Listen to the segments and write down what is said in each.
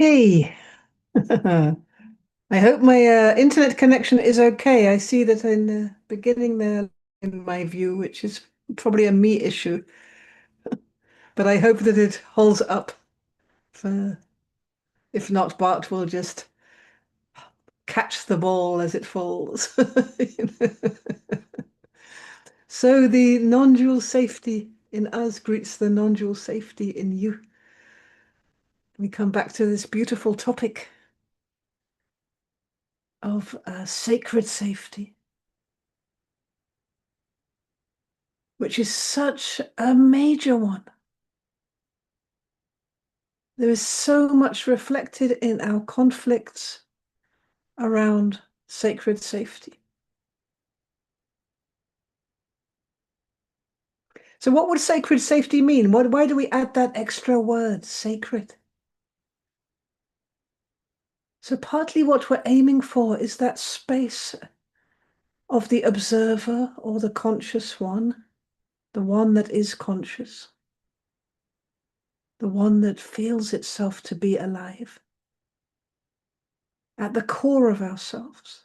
Hey, I hope my internet connection is okay. I see that in the beginning there, in my view, which is probably a me issue, but I hope that it holds up. For, if not, Bart will just catch the ball as it falls. You know? So the non-dual safety in us greets the non-dual safety in you. We come back to this beautiful topic of sacred safety, which is such a major one. There is so much reflected in our conflicts around sacred safety. So what would sacred safety mean? Why do we add that extra word, sacred? So partly what we're aiming for is that space of the observer or the conscious one, the one that is conscious, the one that feels itself to be alive, at the core of ourselves,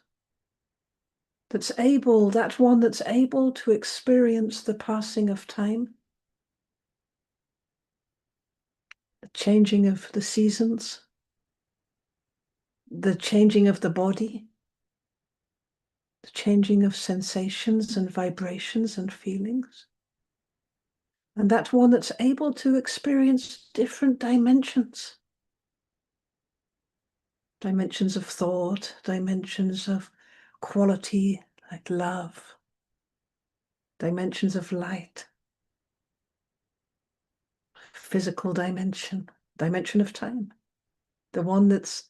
that one that's able to experience the passing of time, the changing of the seasons, the changing of the body, the changing of sensations and vibrations and feelings. And that one that's able to experience different dimensions. Dimensions of thought, dimensions of quality like love, dimensions of light, physical dimension, dimension of time, the one that's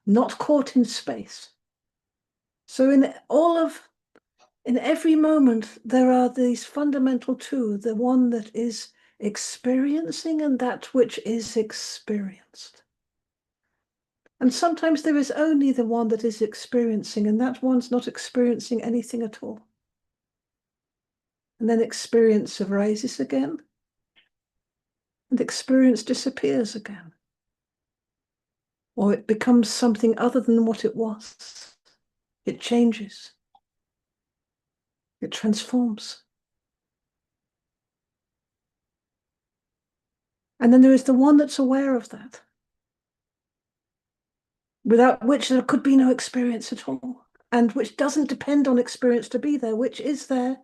not caught in space. So in every moment, there are these fundamental two, the one that is experiencing and that which is experienced. And sometimes there is only the one that is experiencing, and that one's not experiencing anything at all. And then experience arises again, and experience disappears again. Or it becomes something other than what it was. It changes. It transforms. And then there is the one that's aware of that, without which there could be no experience at all, and which doesn't depend on experience to be there, which is there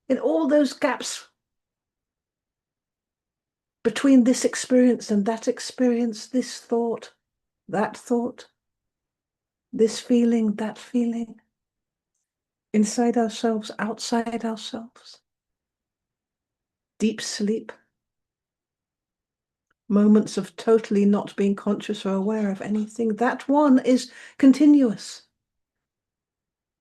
in all those gaps between this experience and that experience, this thought, that thought, this feeling, that feeling, inside ourselves, outside ourselves, deep sleep, moments of totally not being conscious or aware of anything. That one is continuous.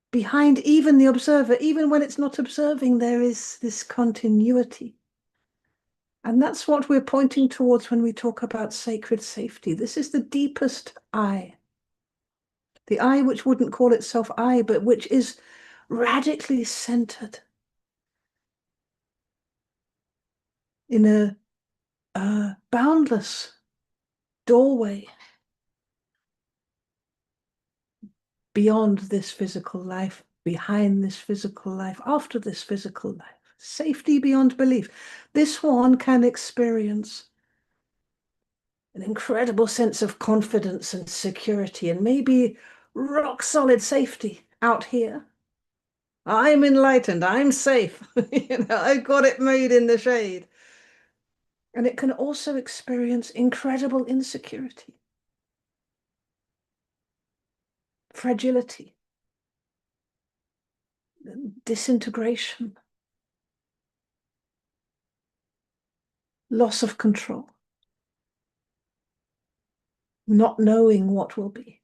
Behind even the observer, even when it's not observing, there is this continuity. And that's what we're pointing towards when we talk about sacred safety. This is the deepest I. The I which wouldn't call itself I, but which is radically centered in a boundless doorway beyond this physical life, behind this physical life, after this physical life. Safety beyond belief. This one can experience an incredible sense of confidence and security and maybe rock solid safety out here. I'm enlightened, I'm safe. I got it made in the shade. And it can also experience incredible insecurity, fragility, disintegration, loss of control, not knowing what will be.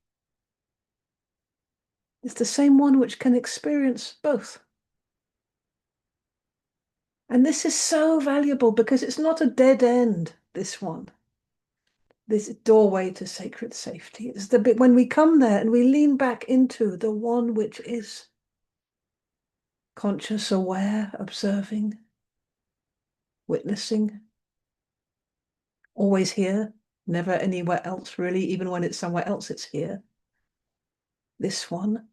It's the same one which can experience both. And this is so valuable because it's not a dead end, this one. This doorway to sacred safety. It's the bit when we come there and we lean back into the one which is conscious, aware, observing, witnessing, always here, never anywhere else really, even when it's somewhere else, it's here. This one.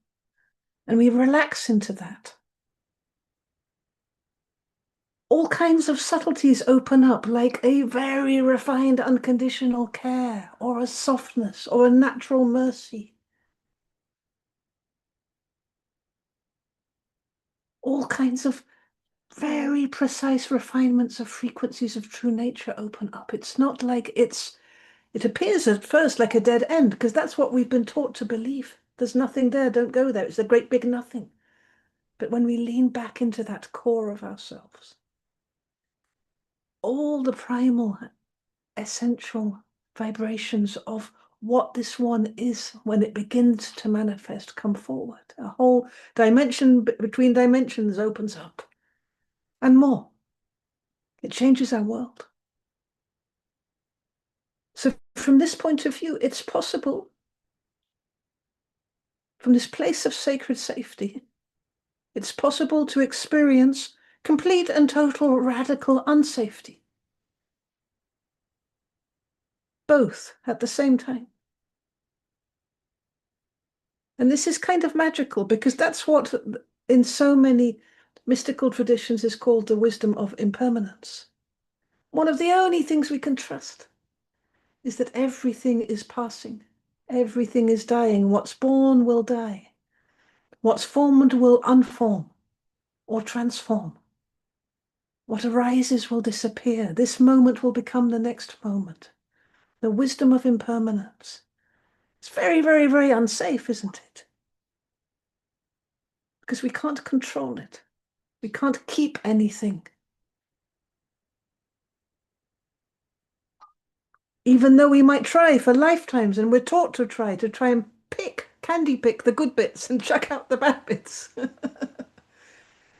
And we relax into that. All kinds of subtleties open up, like a very refined unconditional care, or a softness, or a natural mercy. All kinds of very precise refinements of frequencies of true nature open up. It's not like it appears at first like a dead end, because that's what we've been taught to believe. There's nothing there, don't go there. It's a great big nothing. But when we lean back into that core of ourselves, all the primal, essential vibrations of what this one is when it begins to manifest come forward. A whole dimension between dimensions opens up, and more. It changes our world. So from this point of view, it's possible, from this place of sacred safety, it's possible to experience complete and total radical unsafety. Both at the same time. And this is kind of magical because that's what in so many mystical traditions is called the wisdom of impermanence. One of the only things we can trust is that everything is passing. Everything is dying. What's born will die. What's formed will unform or transform. What arises will disappear. This moment will become the next moment. The wisdom of impermanence. It's very, very, very unsafe, isn't it? Because we can't control it. We can't keep anything. Even though we might try for lifetimes, and we're taught to try and candy pick the good bits and chuck out the bad bits.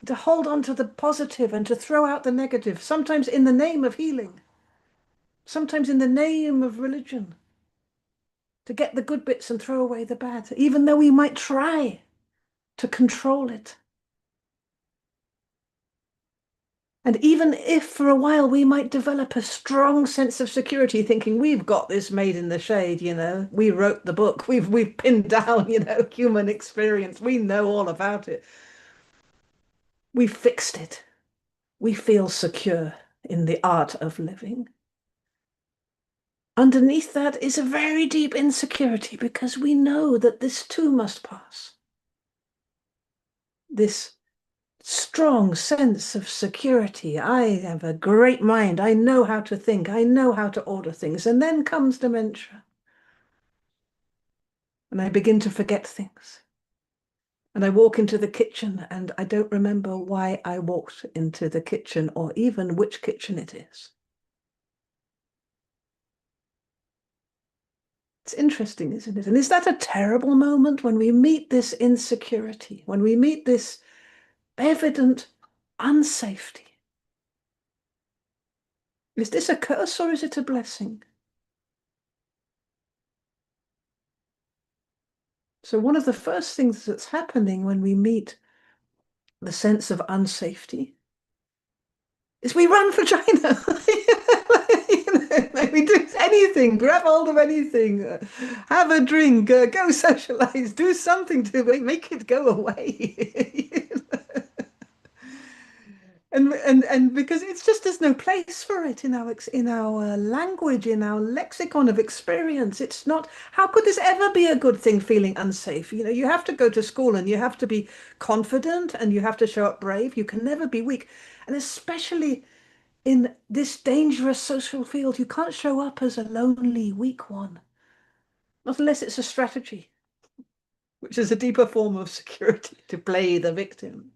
To hold on to the positive and to throw out the negative, sometimes in the name of healing, sometimes in the name of religion, to get the good bits and throw away the bad, even though we might try to control it. And even if for a while we might develop a strong sense of security, thinking we've got this made in the shade, we wrote the book, we've pinned down, human experience, we know all about it. We fixed it. We feel secure in the art of living. Underneath that is a very deep insecurity because we know that this too must pass. This strong sense of security. I have a great mind. I know how to think. I know how to order things. And then comes dementia. And I begin to forget things. And I walk into the kitchen and I don't remember why I walked into the kitchen or even which kitchen it is. It's interesting, isn't it? And is that a terrible moment when we meet this insecurity, when we meet this evident unsafety? Is this a curse or is it a blessing? So one of the first things that's happening when we meet the sense of unsafety is we run for China. We do anything, grab hold of anything, have a drink, go socialize, do something to make it go away. And because it's just there's no place for it in our language, in our lexicon of experience. It's not, how could this ever be a good thing, feeling unsafe? You know, you have to go to school and you have to be confident and you have to show up brave. You can never be weak. And especially in this dangerous social field, you can't show up as a lonely, weak one. Not unless it's a strategy, which is a deeper form of security, to play the victim.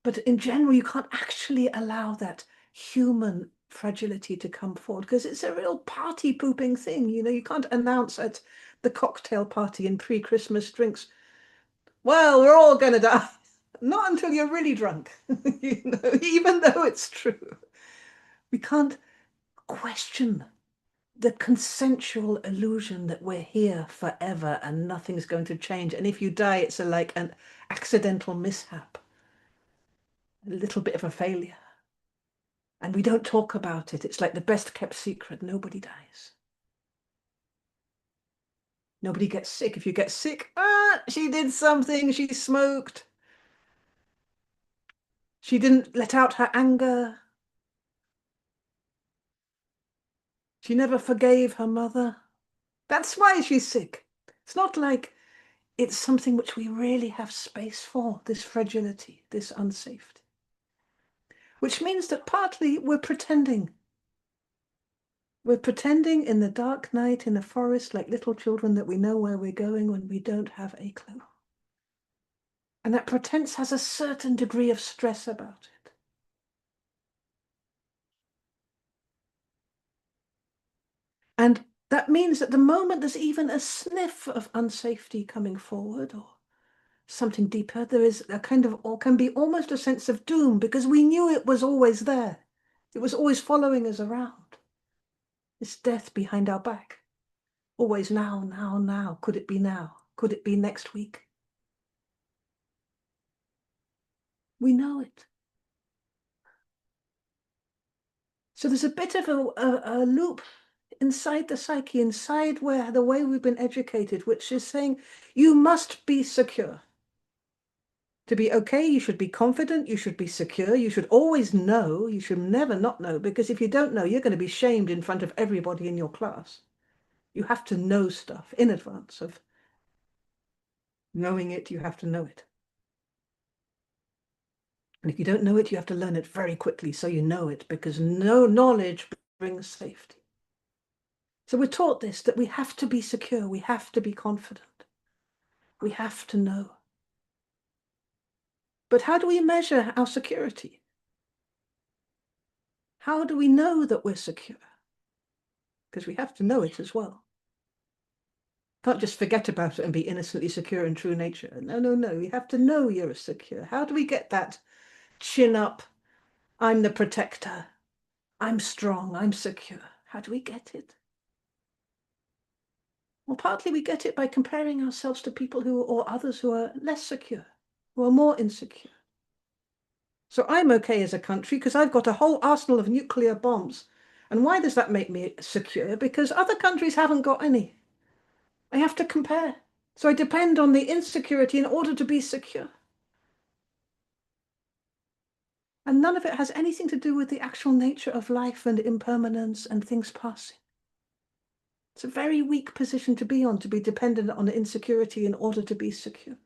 But in general, you can't actually allow that human fragility to come forward because it's a real party pooping thing. You know, you can't announce at the cocktail party and pre-Christmas drinks, well, we're all going to die. Not until you're really drunk, you know, even though it's true. We can't question the consensual illusion that we're here forever and nothing's going to change. And if you die, it's like an accidental mishap, a little bit of a failure. And we don't talk about it. It's like the best kept secret. Nobody dies. Nobody gets sick. If you get sick, she did something. She smoked. She didn't let out her anger. She never forgave her mother. That's why she's sick. It's not like it's something which we really have space for, this fragility, this unsafety. Which means that partly we're pretending. We're pretending in the dark night in the forest like little children that we know where we're going when we don't have a clue. And that pretense has a certain degree of stress about it. And that means that the moment there's even a sniff of unsafety coming forward or something deeper, there is a kind of, or can be almost a sense of doom because we knew it was always there. It was always following us around. This death behind our back. Always now, now, now. Could it be now? Could it be next week? We know it. So there's a bit of a loop inside the psyche, inside where the way we've been educated, which is saying you must be secure. To be okay, you should be confident, you should be secure, you should always know, you should never not know, because if you don't know, you're going to be shamed in front of everybody in your class. You have to know stuff in advance of knowing it, you have to know it. And if you don't know it, you have to learn it very quickly so you know it, because no knowledge brings safety. So we're taught this, that we have to be secure, we have to be confident, we have to know. But how do we measure our security? How do we know that we're secure? Because we have to know it as well. Can't just forget about it and be innocently secure in true nature. No, no, no. You have to know you're secure. How do we get that chin up? I'm the protector. I'm strong. I'm secure. How do we get it? Well, partly we get it by comparing ourselves to people who, or others who are less secure, who are more insecure. So I'm okay as a country because I've got a whole arsenal of nuclear bombs. And why does that make me secure? Because other countries haven't got any. I have to compare. So I depend on the insecurity in order to be secure. And none of it has anything to do with the actual nature of life and impermanence and things passing. It's a very weak position to be on, to be dependent on insecurity in order to be secure.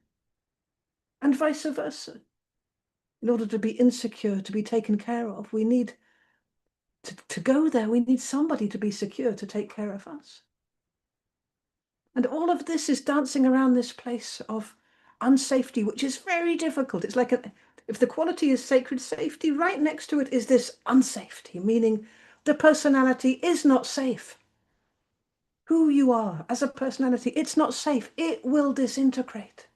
And vice versa. In order to be insecure, to be taken care of, we need to go there. We need somebody to be secure, to take care of us. And all of this is dancing around this place of unsafety, which is very difficult. It's like if the quality is sacred safety, right next to it is this unsafety, meaning the personality is not safe. Who you are as a personality, it's not safe. It will disintegrate.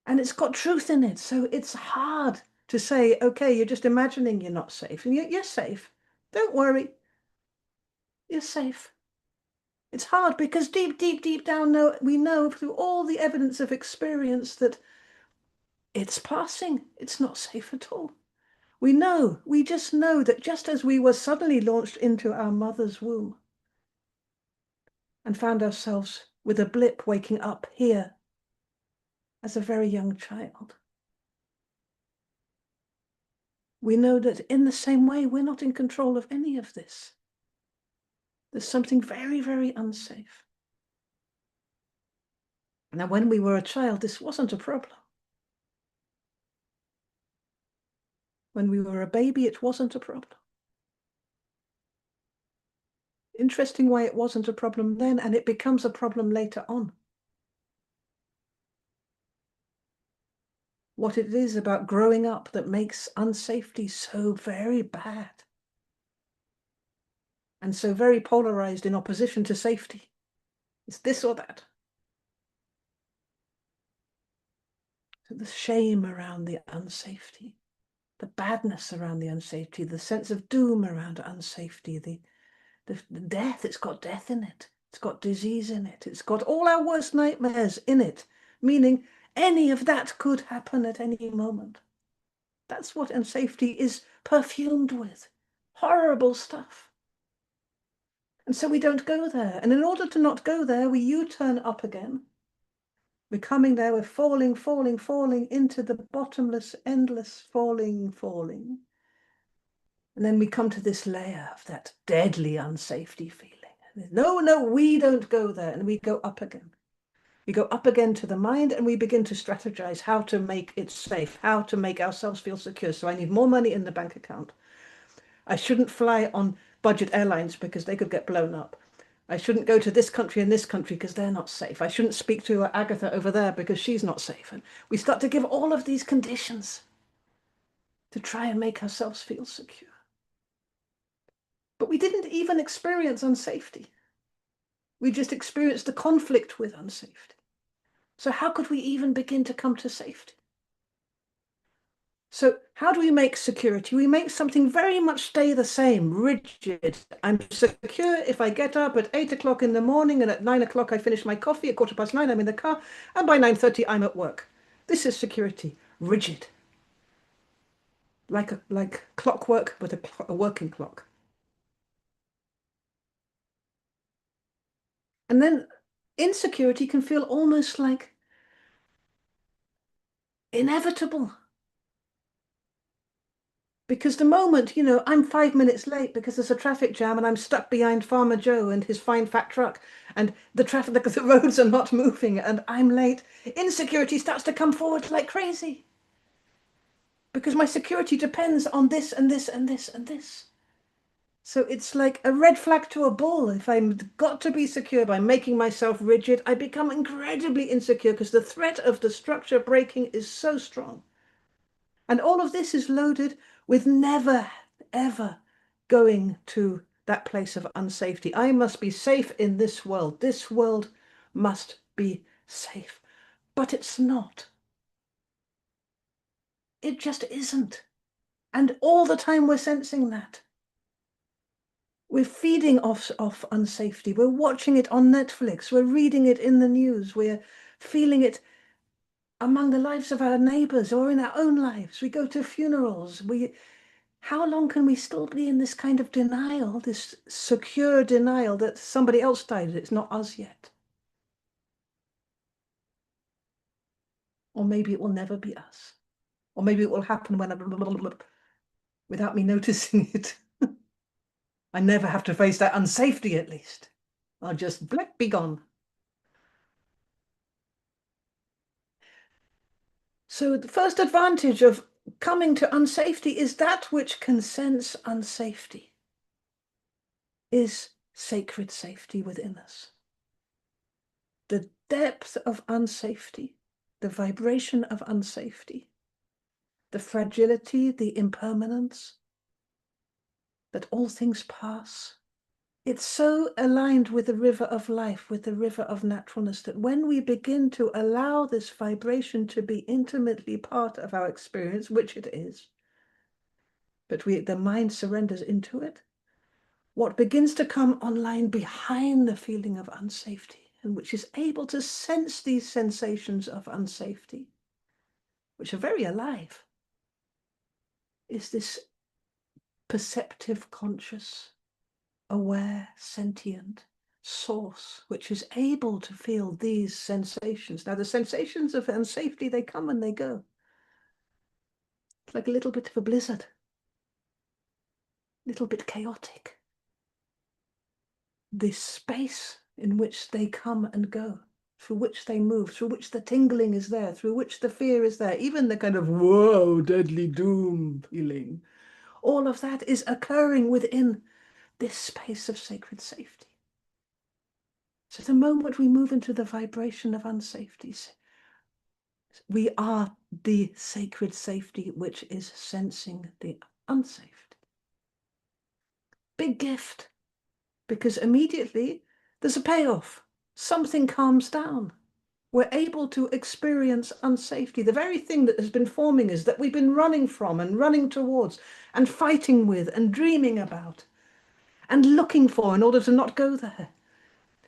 And it's got truth in it. So it's hard to say, okay, you're just imagining you're not safe. And you're safe. Don't worry. You're safe. It's hard because deep, deep, deep down, we know through all the evidence of experience that it's passing. It's not safe at all. We just know that just as we were suddenly launched into our mother's womb and found ourselves with a blip waking up here as a very young child, we know that in the same way, we're not in control of any of this. There's something very, very unsafe. Now, when we were a child, this wasn't a problem. When we were a baby, it wasn't a problem. Interesting why it wasn't a problem then, and it becomes a problem later on. What it is about growing up that makes unsafety so very bad and so very polarized in opposition to safety. It's this or that. So the shame around the unsafety, the badness around the unsafety, the sense of doom around unsafety, the death, it's got death in it. It's got disease in it. It's got all our worst nightmares in it, meaning any of that could happen at any moment. That's what unsafety is perfumed with. Horrible stuff. And so we don't go there. And in order to not go there, we U-turn up again. We're coming there, we're falling, falling, falling into the bottomless, endless falling, falling. And then we come to this layer of that deadly unsafety feeling. No, we don't go there. And we go up again. We go up again to the mind and we begin to strategize how to make it safe, how to make ourselves feel secure. So I need more money in the bank account. I shouldn't fly on budget airlines because they could get blown up. I shouldn't go to this country and this country because they're not safe. I shouldn't speak to Agatha over there because she's not safe. And we start to give all of these conditions to try and make ourselves feel secure. But we didn't even experience unsafety. We just experienced the conflict with unsafety. So how could we even begin to come to safety? So how do we make security? We make something very much stay the same, rigid. I'm secure if I get up at 8 o'clock in the morning and at 9 o'clock I finish my coffee, at 9:15 I'm in the car, and by 9:30 I'm at work. This is security, rigid. Like clockwork, but a working clock. And then insecurity can feel almost like inevitable. Because the moment, I'm 5 minutes late because there's a traffic jam and I'm stuck behind Farmer Joe and his fine fat truck and the roads are not moving and I'm late, insecurity starts to come forward like crazy. Because my security depends on this and this and this and this. So it's like a red flag to a bull. If I've got to be secure by making myself rigid, I become incredibly insecure because the threat of the structure breaking is so strong. And all of this is loaded with never, ever going to that place of unsafety. I must be safe in this world. This world must be safe. But it's not. It just isn't. And all the time we're sensing that. We're feeding off unsafety. We're watching it on Netflix. We're reading it in the news. We're feeling it among the lives of our neighbors or in our own lives. We go to funerals. How long can we still be in this kind of denial, this secure denial that somebody else died, it's not us yet? Or maybe it will never be us. Or maybe it will happen without me noticing it. I never have to face that unsafety, at least. I'll just be gone. So the first advantage of coming to unsafety is that which can sense unsafety is sacred safety within us. The depth of unsafety, the vibration of unsafety, the fragility, the impermanence, that all things pass. It's so aligned with the river of life, with the river of naturalness, that when we begin to allow this vibration to be intimately part of our experience, which it is, but the mind surrenders into it, what begins to come online behind the feeling of unsafety, and which is able to sense these sensations of unsafety, which are very alive, is this perceptive, conscious, aware, sentient source, which is able to feel these sensations. Now, the sensations of unsafety, they come and they go. It's like a little bit of a blizzard, a little bit chaotic. This space in which they come and go, through which they move, through which the tingling is there, through which the fear is there, even the kind of, whoa, deadly doom feeling. All of that is occurring within this space of sacred safety. So the moment we move into the vibration of unsafety, we are the sacred safety which is sensing the unsafety. Big gift, because immediately there's a payoff. Something calms down. We're able to experience unsafety. The very thing that has been forming us, that we've been running from and running towards and fighting with and dreaming about and looking for in order to not go there,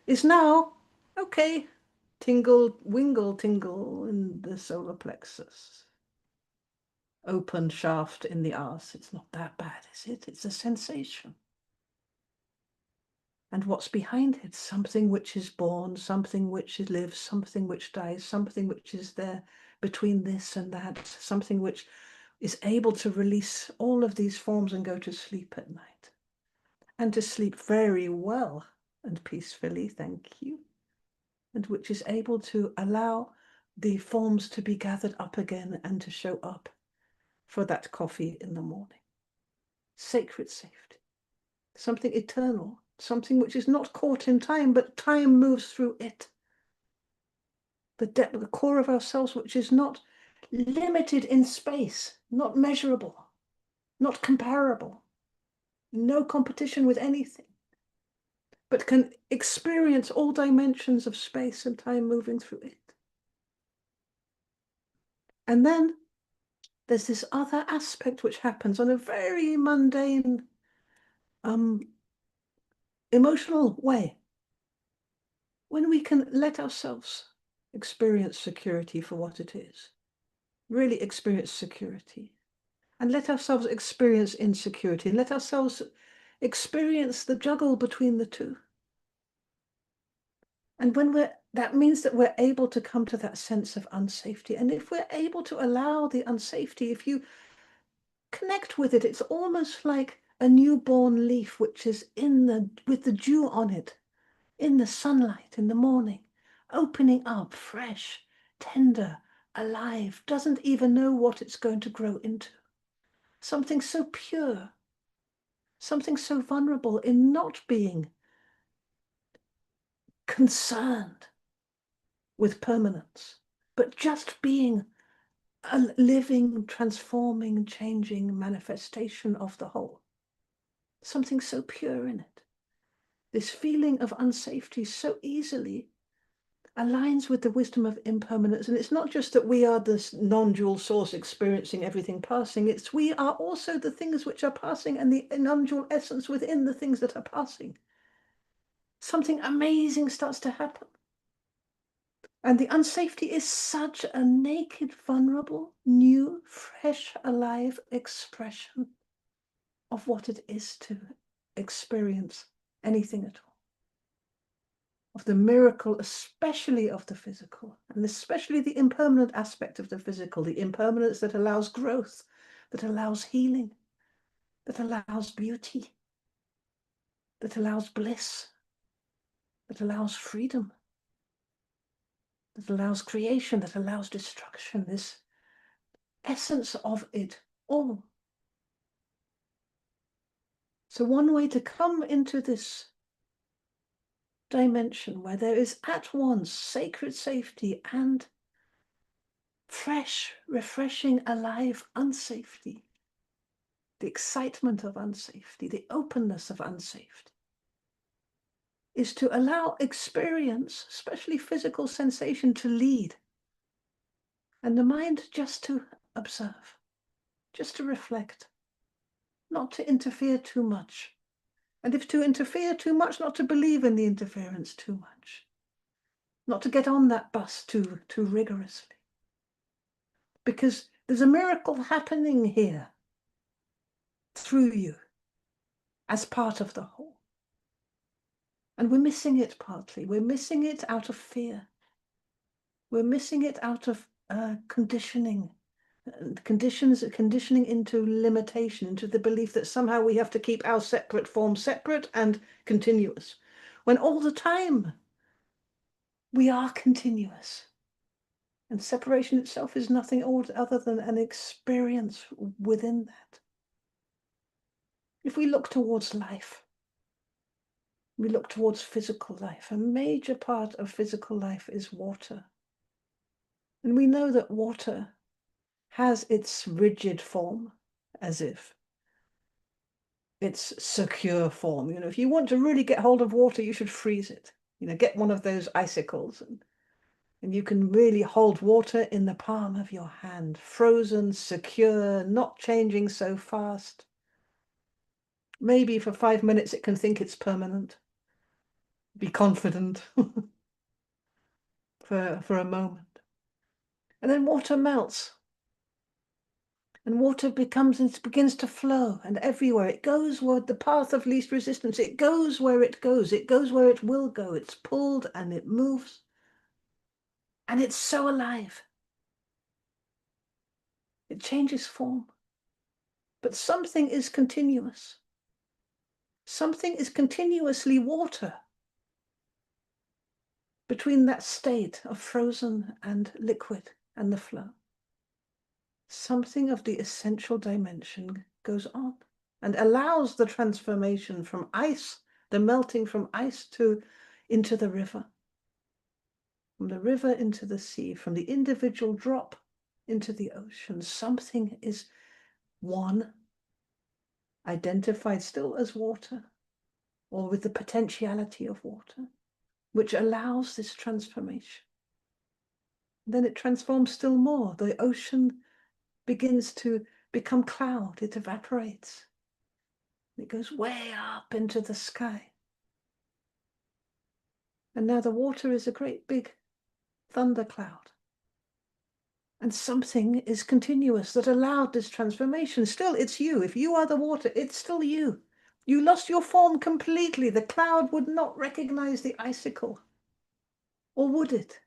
is now, okay, tingle, wingle, tingle in the solar plexus. Open shaft in the arse. It's not that bad, is it? It's a sensation. And what's behind it? Something which is born, something which lives, something which dies, something which is there between this and that, something which is able to release all of these forms and go to sleep at night. And to sleep very well and peacefully, thank you. And which is able to allow the forms to be gathered up again and to show up for that coffee in the morning. Sacred safety. Something eternal, something which is not caught in time, but time moves through it. The depth, the core of ourselves, which is not limited in space, not measurable, not comparable, no competition with anything, but can experience all dimensions of space and time moving through it. And then there's this other aspect which happens on a very mundane, emotional way. When we can let ourselves experience security for what it is, really experience security, and let ourselves experience insecurity, and let ourselves experience the juggle between the two. And when that means that we're able to come to that sense of unsafety. And if we're able to allow the unsafety, if you connect with it, it's almost like a newborn leaf which is with the dew on it, in the sunlight in the morning, opening up, fresh, tender, alive, doesn't even know what it's going to grow into. Something so pure, something so vulnerable in not being concerned with permanence, but just being a living, transforming, changing manifestation of the whole. Something so pure in it. This feeling of unsafety so easily aligns with the wisdom of impermanence. And it's not just that we are this non-dual source experiencing everything passing, it's we are also the things which are passing and the non-dual essence within the things that are passing. Something amazing starts to happen. And the unsafety is such a naked, vulnerable, new, fresh, alive expression of what it is to experience anything at all. Of the miracle, especially of the physical, and especially the impermanent aspect of the physical, the impermanence that allows growth, that allows healing, that allows beauty, that allows bliss, that allows freedom, that allows creation, that allows destruction, this essence of it all. So one way to come into this dimension where there is at once sacred safety and fresh, refreshing, alive unsafety, the excitement of unsafety, the openness of unsafety, is to allow experience, especially physical sensation, to lead. And the mind just to observe, just to reflect, not to interfere too much. And if to interfere too much, not to believe in the interference too much. Not to get on that bus too rigorously. Because there's a miracle happening here. through you as part of the whole. And we're missing it partly. We're missing it out of fear. We're missing it out of conditioning. Conditioning into limitation, into the belief that somehow we have to keep our separate form separate and continuous, when all the time we are continuous. And separation itself is nothing other than an experience within that. If we look towards life, we look towards physical life. A major part of physical life is water. And we know that water has its rigid form, as if its secure form. If you want to really get hold of water, you should freeze it. Get one of those icicles, and you can really hold water in the palm of your hand, frozen, secure, not changing so fast. Maybe for 5 minutes it can think it's permanent. Be confident for a moment. And then water melts. And water begins to flow, and everywhere it goes, where the path of least resistance, it goes where it goes where it will go. It's pulled and it moves, and it's so alive. It changes form, but something is continuous. Something is continuously water between that state of frozen and liquid and the flow. Something of the essential dimension goes on and allows the transformation from ice, the melting from ice into the river, from the river into the sea, from the individual drop into the ocean. Something is one, identified still as water, or with the potentiality of water, which allows this transformation. Then it transforms still more. The ocean begins to become cloud. It evaporates. It goes way up into the sky. And now the water is a great big thundercloud. And something is continuous that allowed this transformation. Still, it's you. If you are the water, it's still you. You lost your form completely. The cloud would not recognize the icicle. Or would it?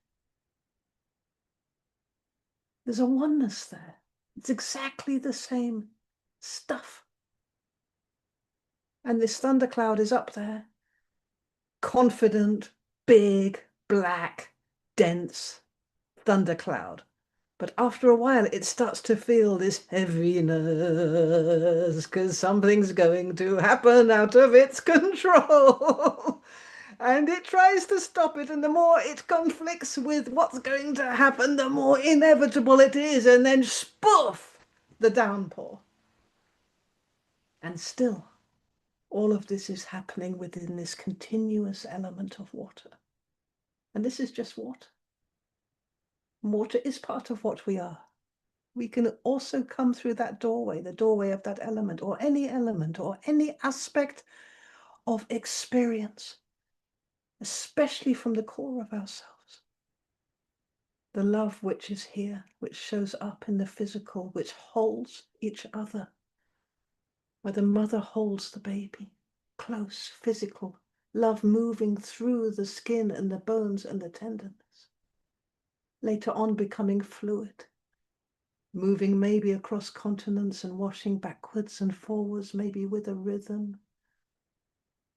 There's a oneness there. It's exactly the same stuff. And this thundercloud is up there. Confident, big, black, dense thundercloud. But after a while, it starts to feel this heaviness because something's going to happen out of its control. And it tries to stop it. And the more it conflicts with what's going to happen, the more inevitable it is. And then spoof, the downpour. And still, all of this is happening within this continuous element of water. And this is just water. Water is part of what we are. We can also come through that doorway, the doorway of that element, or any aspect of experience, especially from the core of ourselves. The love which is here, which shows up in the physical, which holds each other, where the mother holds the baby, close, physical, love moving through the skin and the bones and the tendons. Later on becoming fluid, moving maybe across continents and washing backwards and forwards, maybe with a rhythm.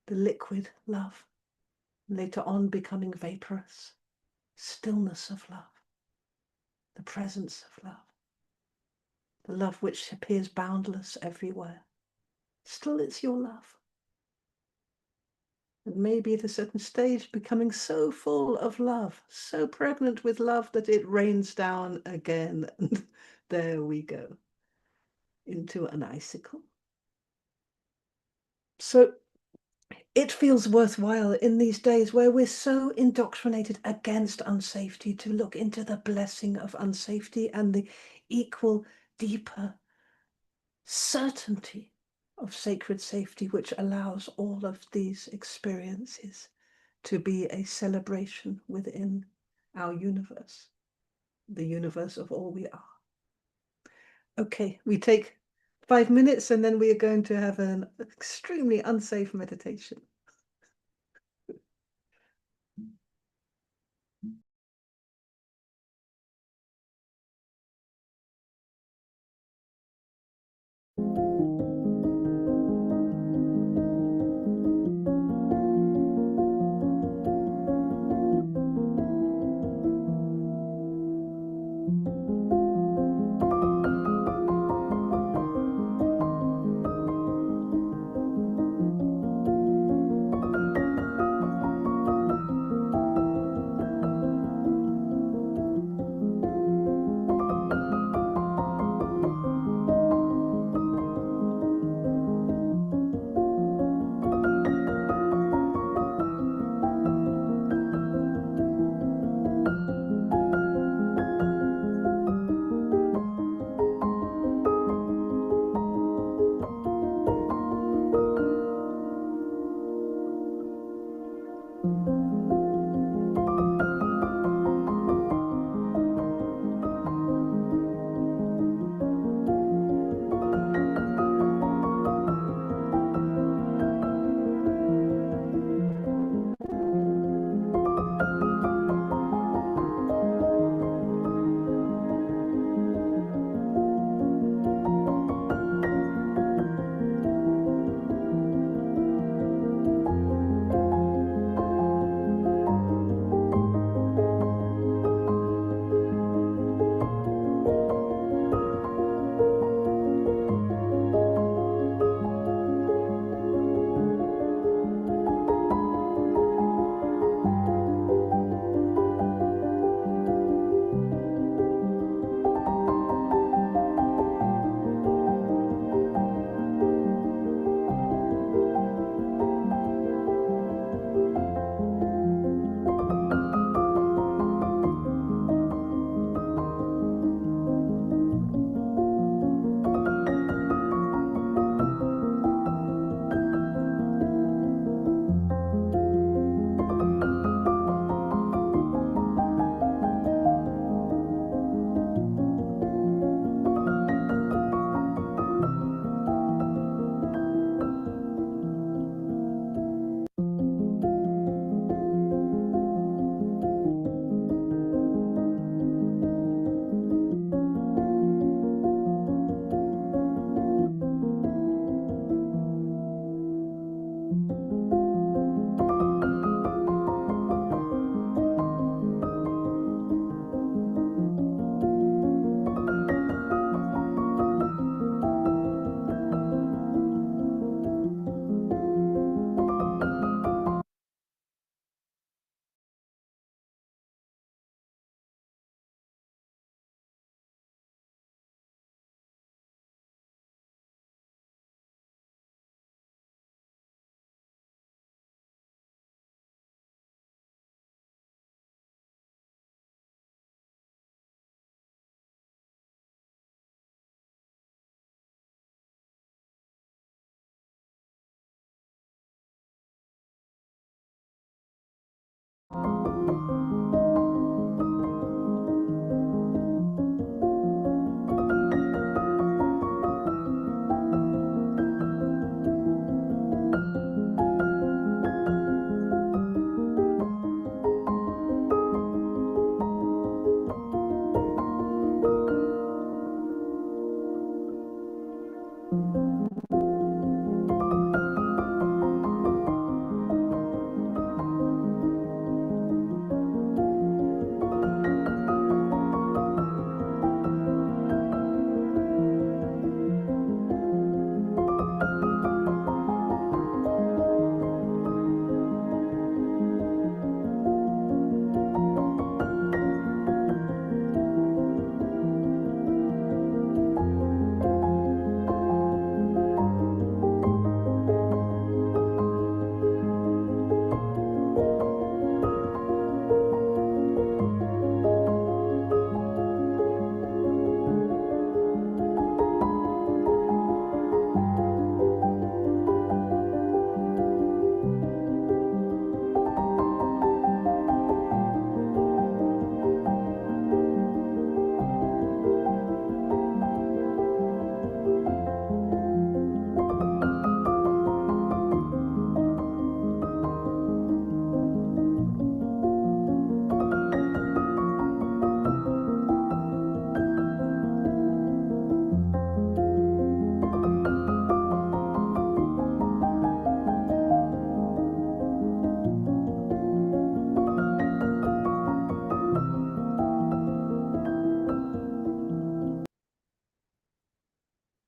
The liquid love, later on becoming vaporous, stillness of love, the presence of love, the love which appears boundless everywhere. Still, it's your love. And maybe at a certain stage becoming so full of love, so pregnant with love that it rains down again. And there we go, into an icicle. So it feels worthwhile in these days where we're so indoctrinated against unsafety to look into the blessing of unsafety and the equal, deeper certainty of sacred safety, which allows all of these experiences to be a celebration within our universe, the universe of all we are. Okay, we take 5 minutes, and then we are going to have an extremely unsafe meditation.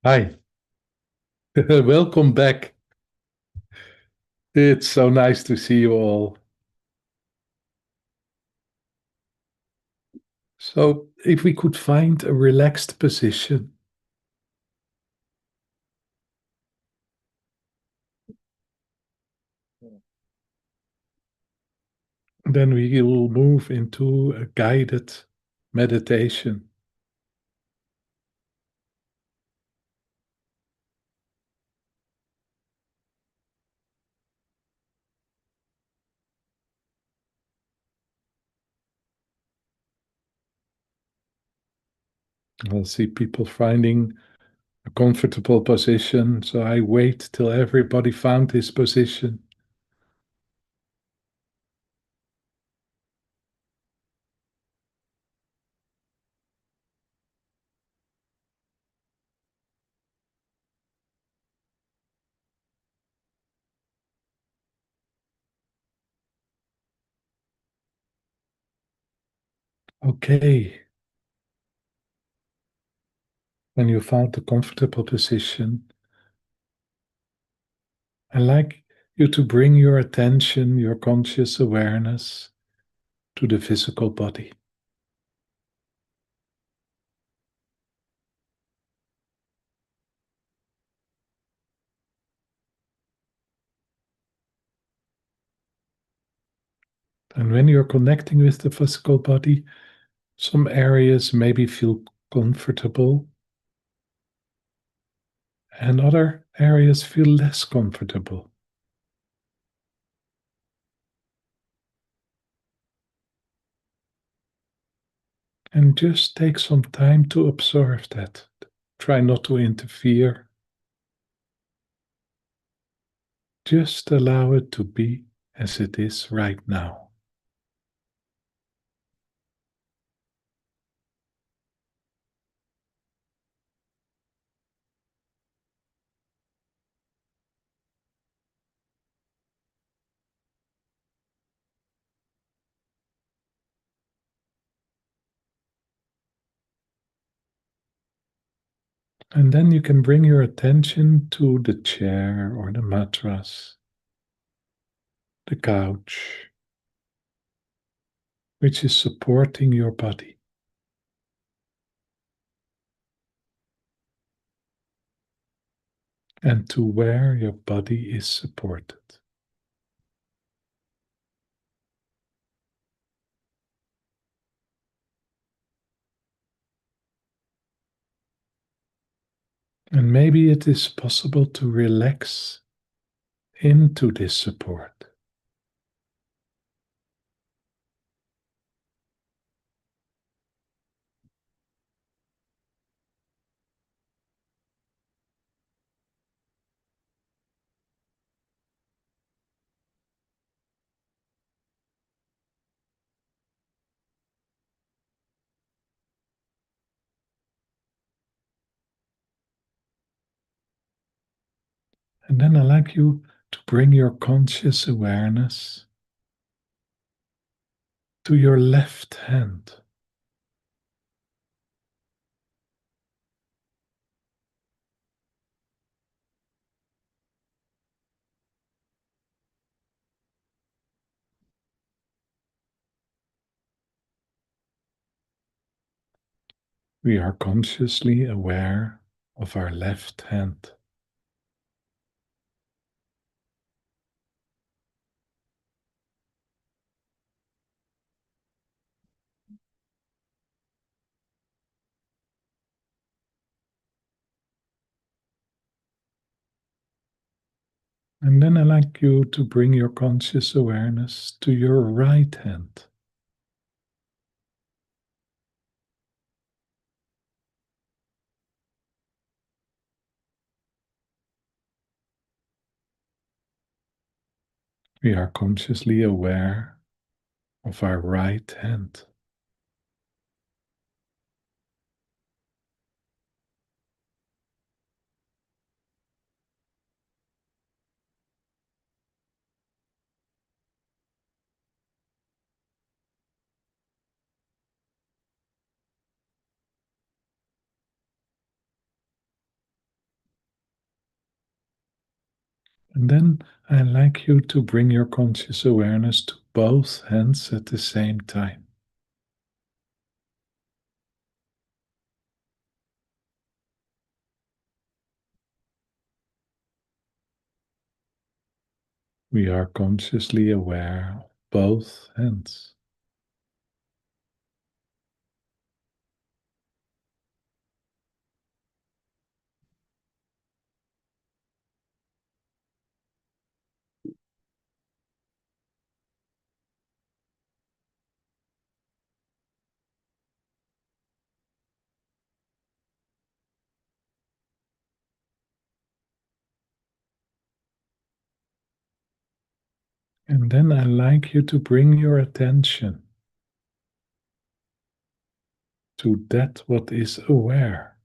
Hi, welcome back. It's so nice to see you all. So, if we could find a relaxed position, then we will move into a guided meditation. I'll see people finding a comfortable position, so I wait till everybody found his position. Okay, when you found the comfortable position, I'd like you to bring your attention, your conscious awareness to the physical body. And when you're connecting with the physical body, some areas maybe feel comfortable and other areas feel less comfortable. And just take some time to observe that. Try not to interfere. Just allow it to be as it is right now. And then you can bring your attention to the chair or the mattress, the couch, which is supporting your body, and to where your body is supported. And maybe it is possible to relax into this support. And then I'd like you to bring your conscious awareness to your left hand. We are consciously aware of our left hand. And then I'd like you to bring your conscious awareness to your right hand. We are consciously aware of our right hand. And then I'd like you to bring your conscious awareness to both hands at the same time. We are consciously aware of both hands. And then I'd like you to bring your attention to that what is aware,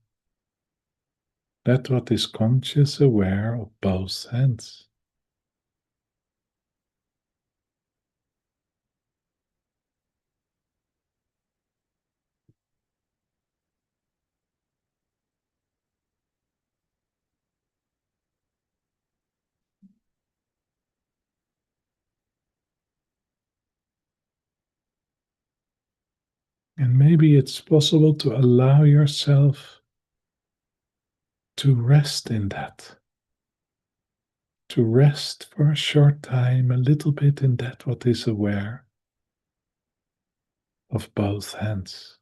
that what is conscious aware of both hands. And maybe it's possible to allow yourself to rest in that, to rest for a short time, a little bit in that what is aware of both hands.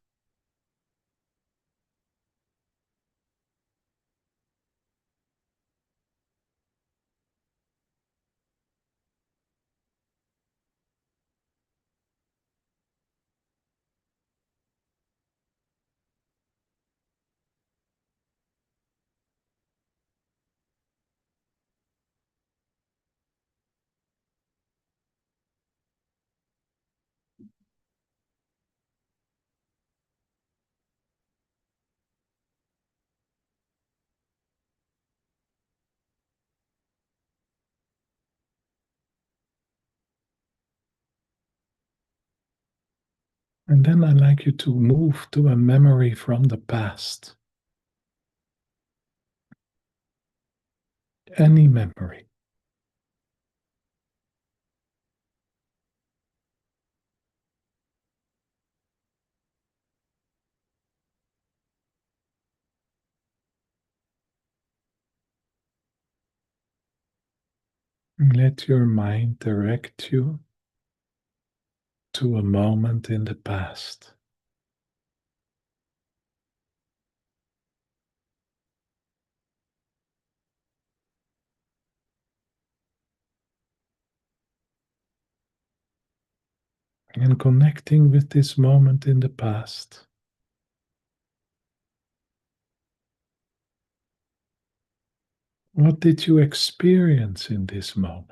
And then I'd like you to move to a memory from the past. Any memory. And let your mind direct you to a moment in the past. And connecting with this moment in the past, what did you experience in this moment?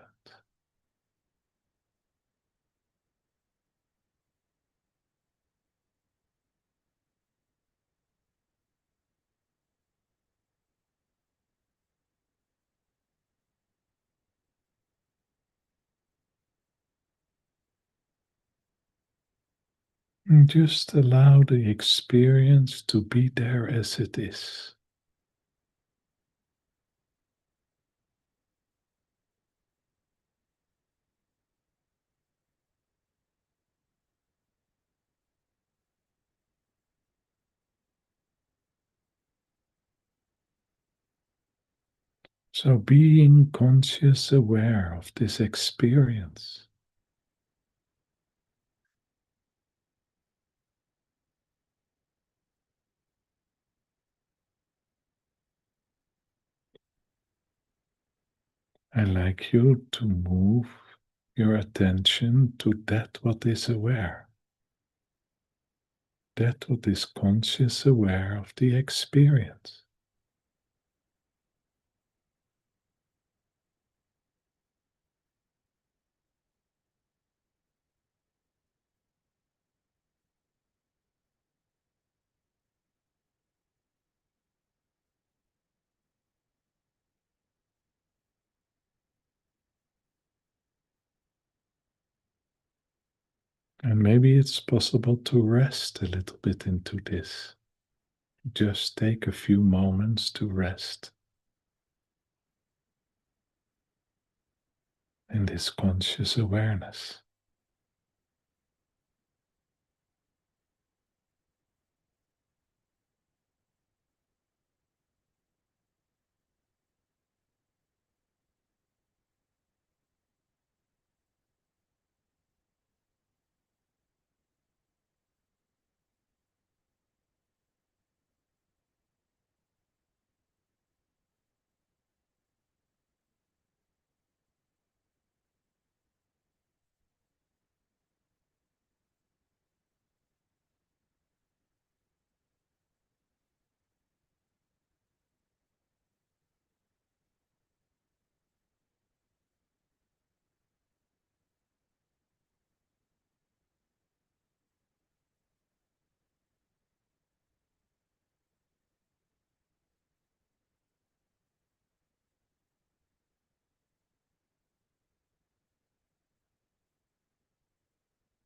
And just allow the experience to be there as it is. So being conscious aware of this experience. I'd like you to move your attention to that what is aware, that what is conscious aware of the experience. And maybe it's possible to rest a little bit into this. Just take a few moments to rest. in this conscious awareness.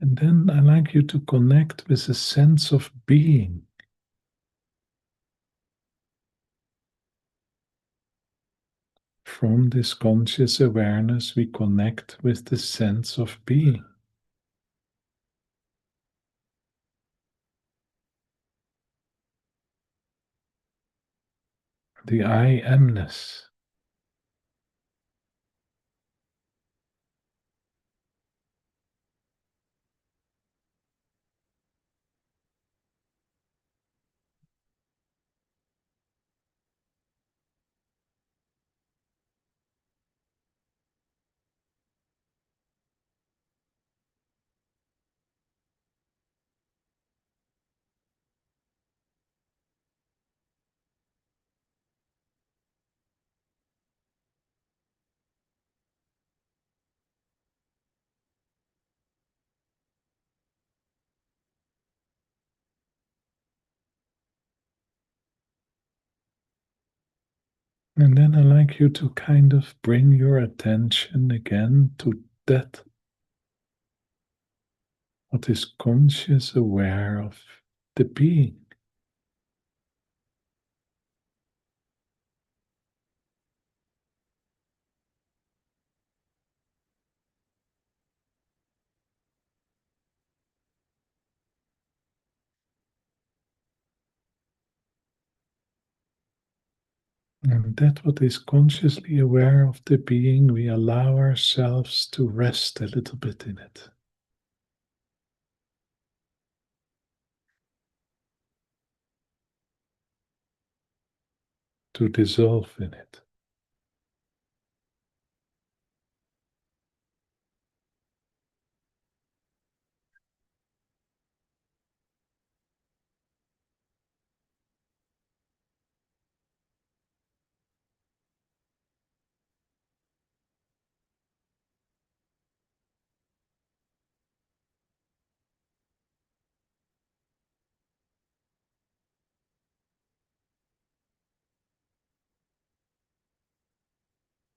And then I like you to connect with a sense of being. From this conscious awareness, we connect with the sense of being. The I amness. And then I like you to kind of bring your attention again to that what is conscious aware of the being. And that what is consciously aware of the being, we allow ourselves to rest a little bit in it. To dissolve in it.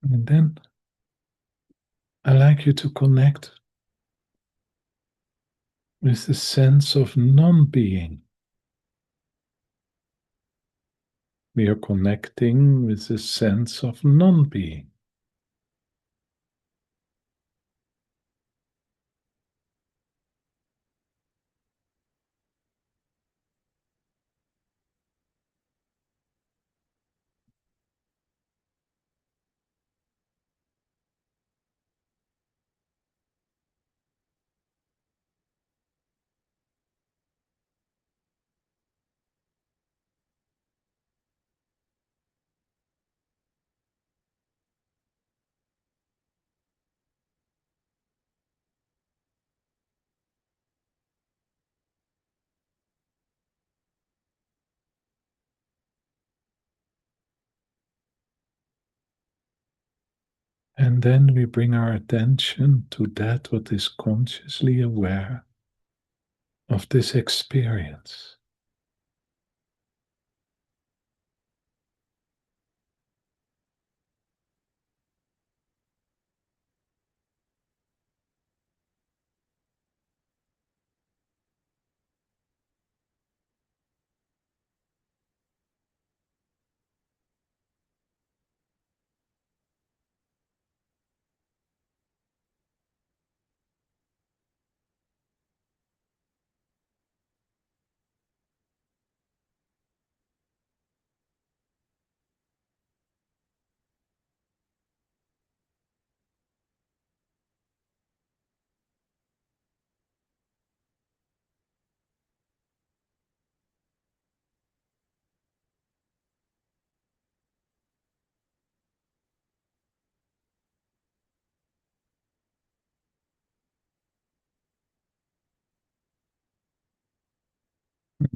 And then I like you to connect with the sense of non-being. We are connecting with the sense of non-being. And then we bring our attention to that what is consciously aware of this experience.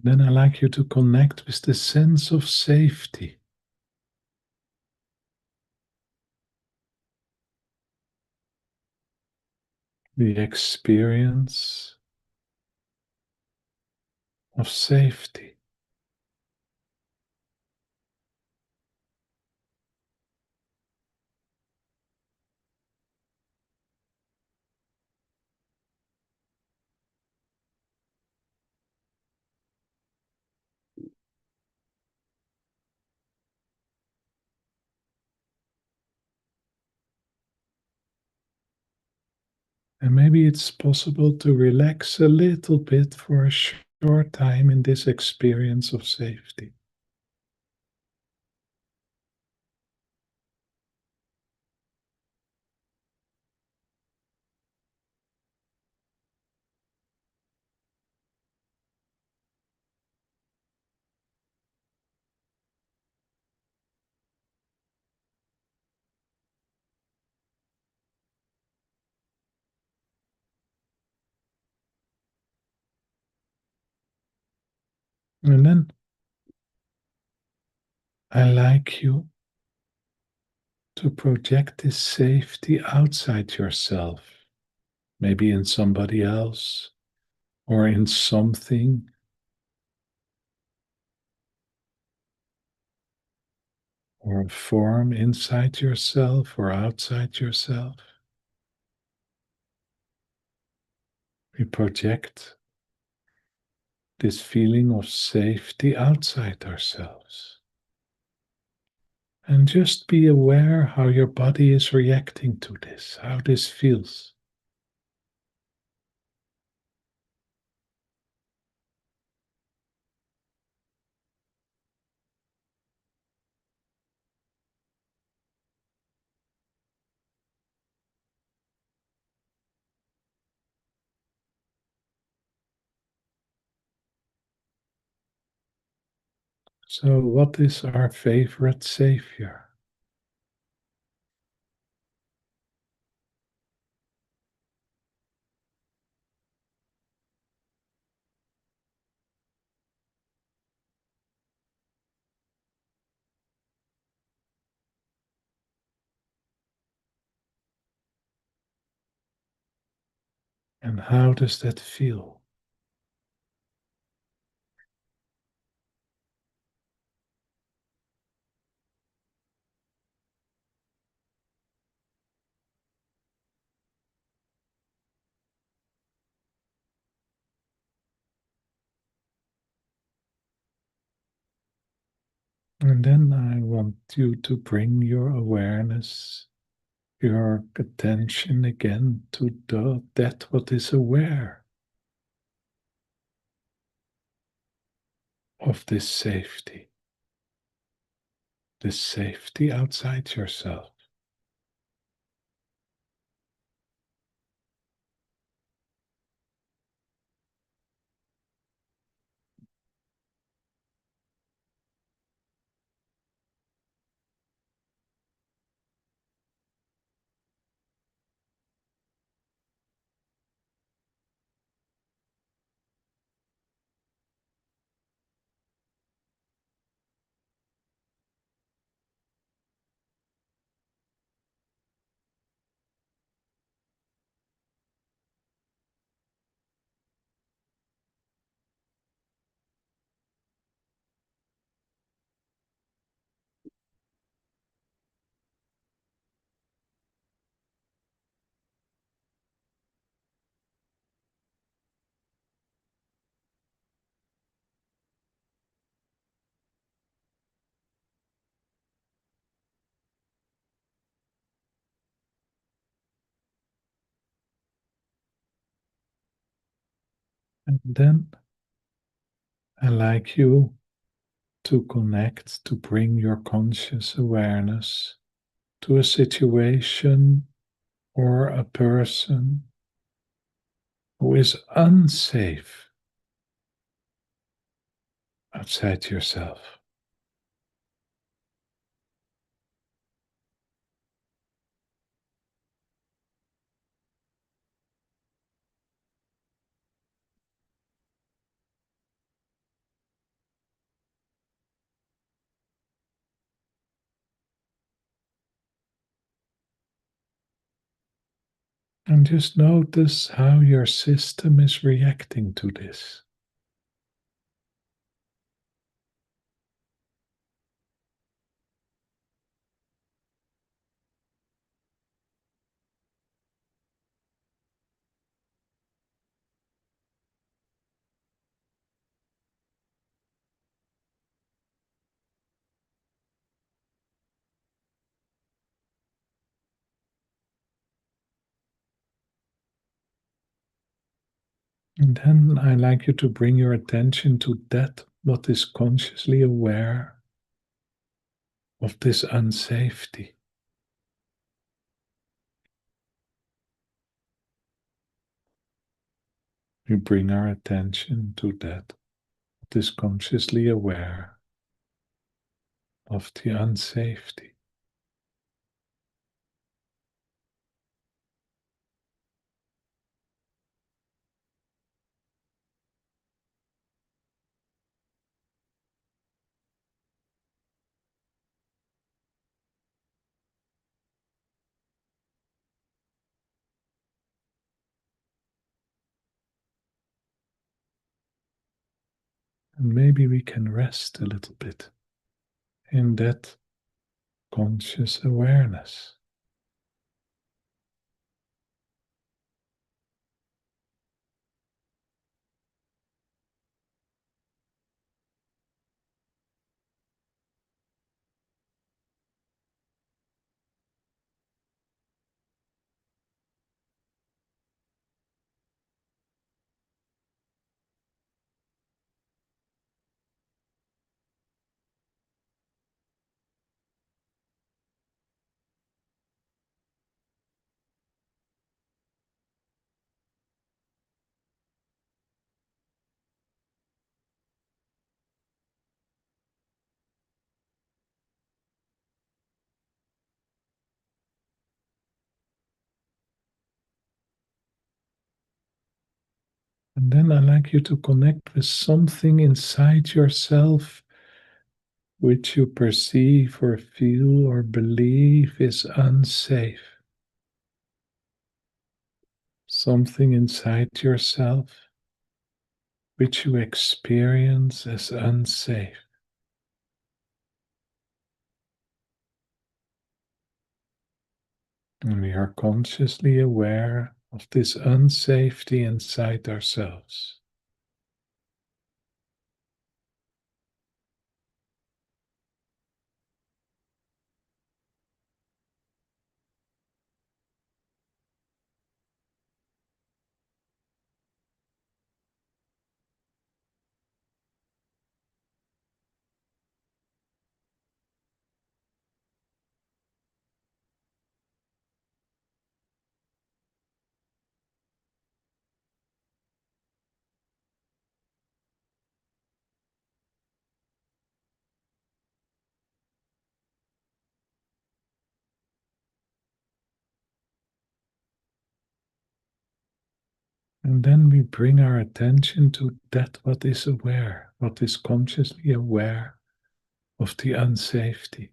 Then I like you to connect with the sense of safety. The experience of safety. And maybe it's possible to relax a little bit for a short time in this experience of safety. And then I like you to project this safety outside yourself, maybe in somebody else or in something, or a form inside yourself or outside yourself. We project this feeling of safety outside ourselves. And just be aware how your body is reacting to this, how this feels. So, what is our favorite savior? And how does that feel? And then I want you to bring your awareness, your attention again to that what is aware of this safety outside yourself. And then I like you to connect, to bring your conscious awareness to a situation or a person who is unsafe outside yourself. And just notice how your system is reacting to this. And then I like you to bring your attention to that what is consciously aware of this unsafety. We bring our attention to that what is consciously aware of the unsafety. And maybe we can rest a little bit in that conscious awareness. And then I like you to connect with something inside yourself which you perceive or feel or believe is unsafe. Something inside yourself which you experience as unsafe. And we are consciously aware of this unsafety inside ourselves. And then we bring our attention to that what is aware, what is consciously aware of the unsafety.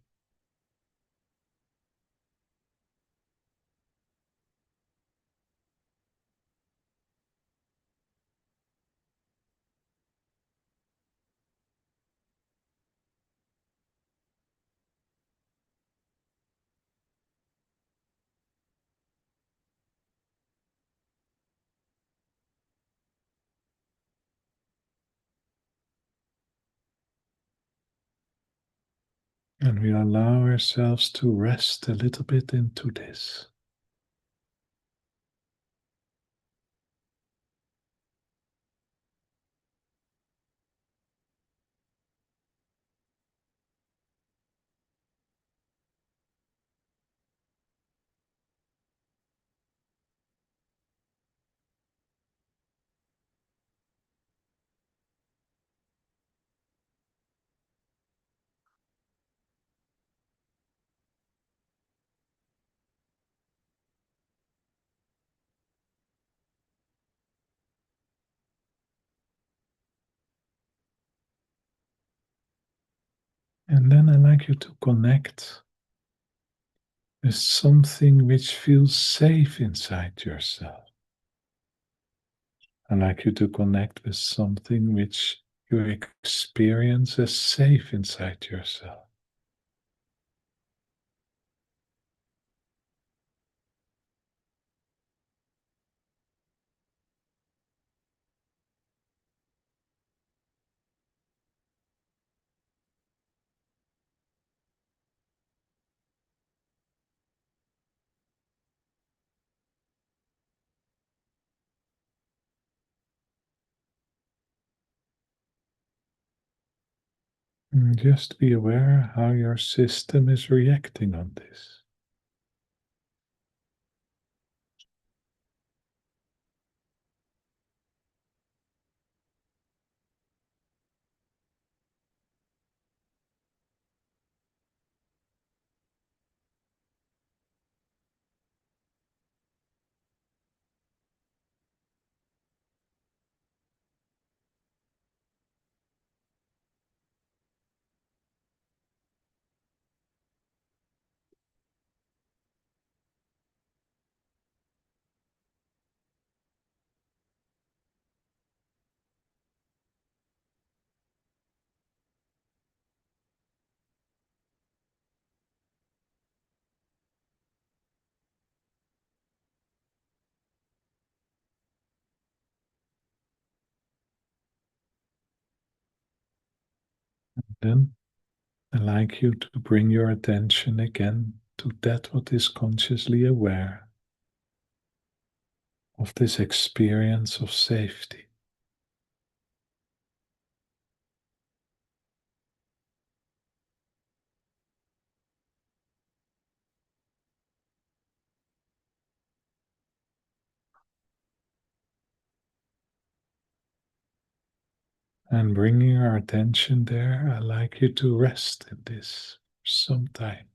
And we allow ourselves to rest a little bit into this. And then I like you to connect with something which feels safe inside yourself. I'd like you to connect with something which you experience as safe inside yourself. And just be aware how your system is reacting on this. Then I'd like you to bring your attention again to that what is consciously aware of this experience of safety. And bringing our attention there, I'd like you to rest in this for some time.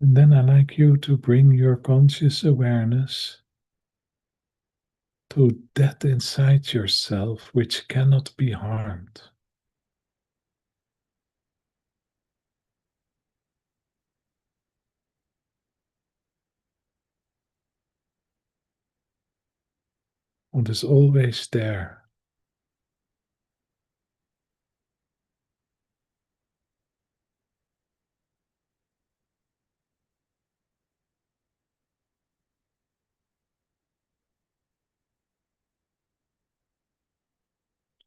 And then I'd like you to bring your conscious awareness to that inside yourself which cannot be harmed. What is always there.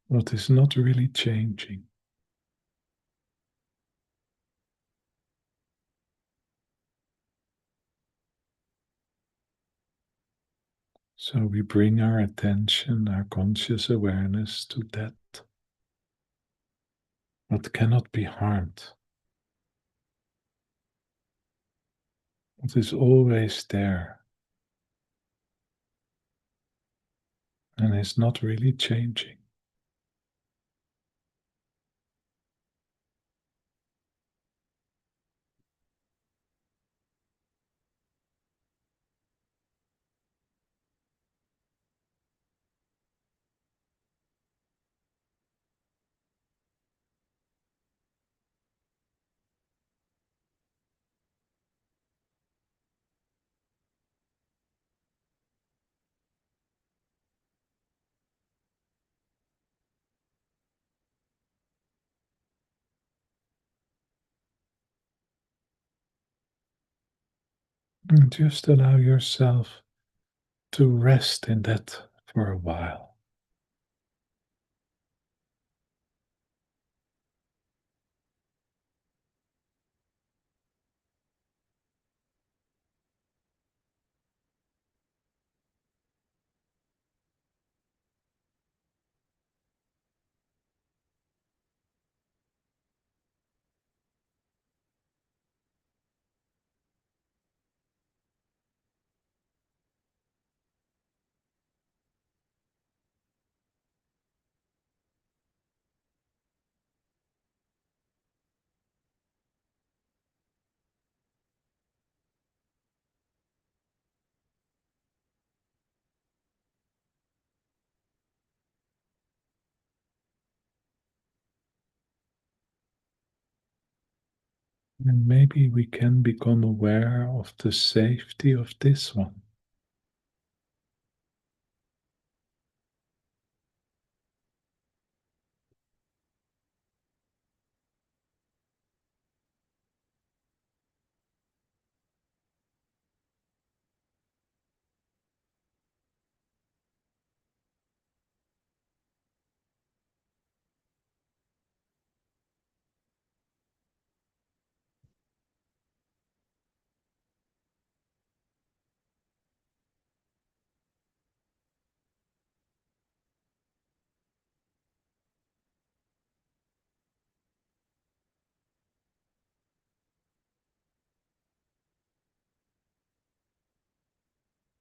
What is not really changing. So we bring our attention, our conscious awareness to that what cannot be harmed. What is always there and is not really changing. And just allow yourself to rest in that for a while. And maybe we can become aware of the safety of this one.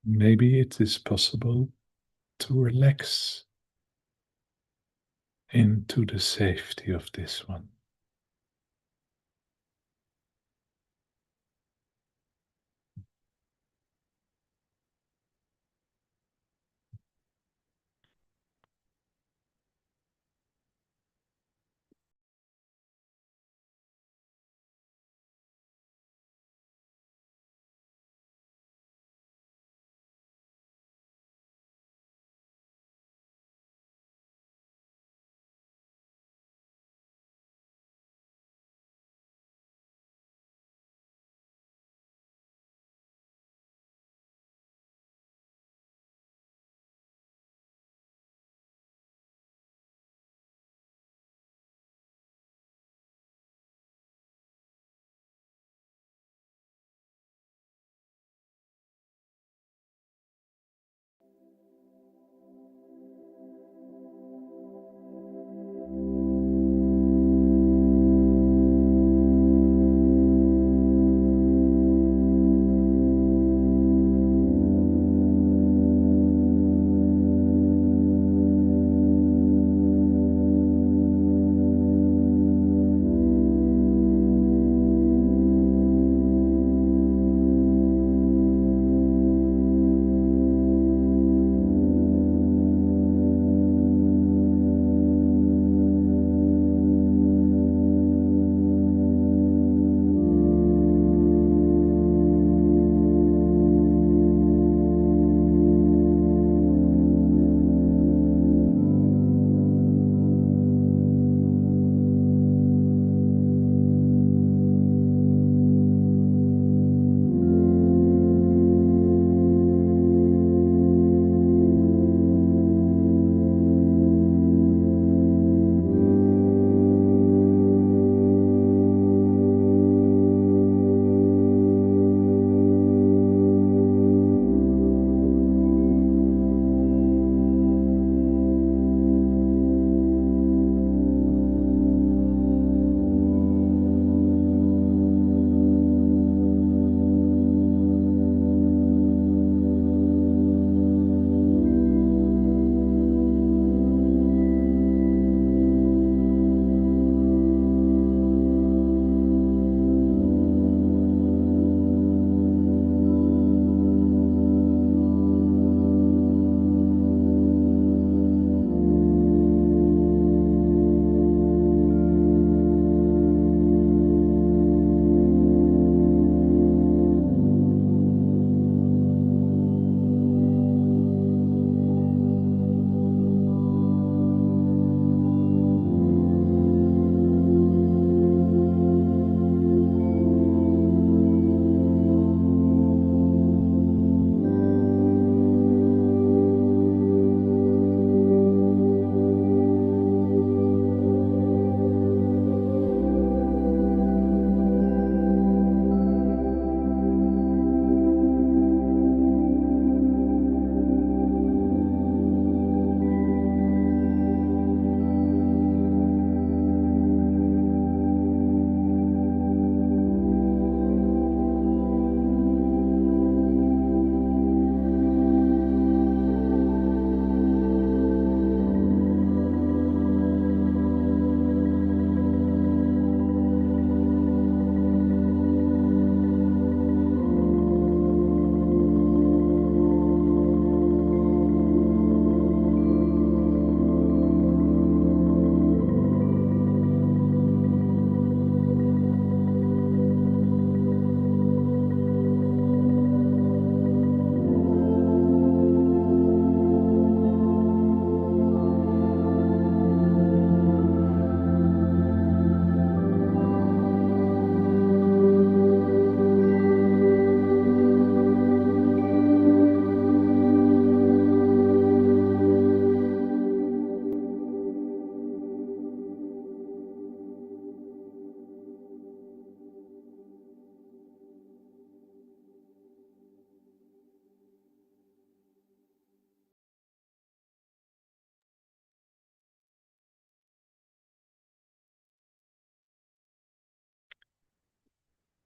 Maybe it is possible to relax into the safety of this one.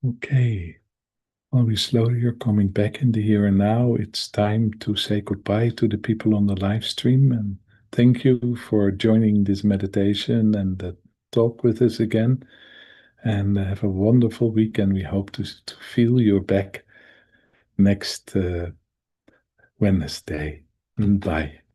Okay. Well, we slowly are coming back in the here and now. It's time to say goodbye to the people on the live stream. And thank you for joining this meditation and the talk with us again. And have a wonderful week. And we hope to feel you back next Wednesday. Bye.